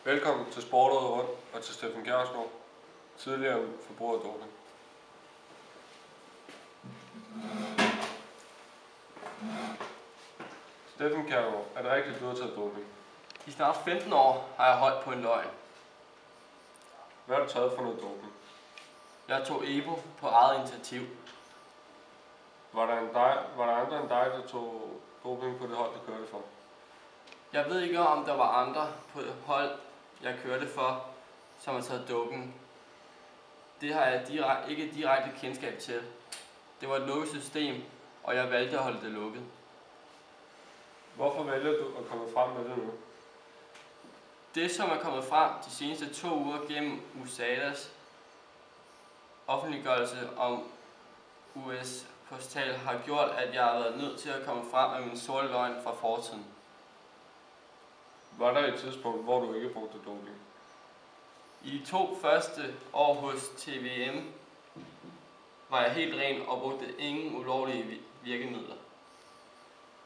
Velkommen til Sportåret Rundt og til Steffen Kjærsgaard, tidligere forbruger af doping. Steffen Kjærsgaard, er det rigtigt, at du har taget doping? I snart 15 år har jeg holdt på en løgn. Hvad har du taget for noget doping? Jeg tog EPO på eget initiativ. Var der andre end dig, der tog doping på det hold, du kørte for? Jeg ved ikke, om der var andre på det hold, jeg kørte for, som har taget doping. Det har jeg ikke direkte kendskab til. Det var et lukket system, og jeg valgte at holde det lukket. Hvorfor vælger du at komme frem med det nu? Det, som er kommet frem de seneste 2 uger gennem USADA's offentliggørelse om US Postal, har gjort, at jeg har været nødt til at komme frem med min sorte løgn fra fortiden. Var der et tidspunkt, hvor du ikke brugte doping? I de 2 første år hos TVM var jeg helt ren og brugte ingen ulovlige virkemidler.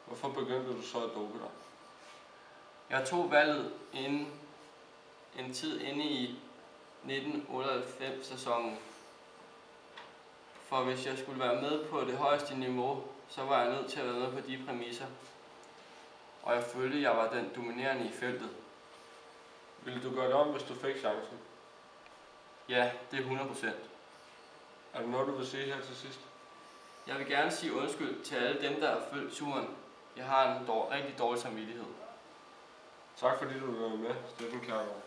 Hvorfor begyndte du så at dope dig? Jeg tog valget en tid inde i 1998-sæsonen. For hvis jeg skulle være med på det højeste niveau, så var jeg nødt til at være med på de præmisser. Og jeg følte, at jeg var den dominerende i feltet. Ville du gøre det om, hvis du fik chancen? Ja, det er 100%. Er der noget, du vil sige her til sidst? Jeg vil gerne sige undskyld til alle dem, der har følt turen. Jeg har en rigtig dårlig samvittighed. Tak fordi du var med, Steffen Kjærsgaard.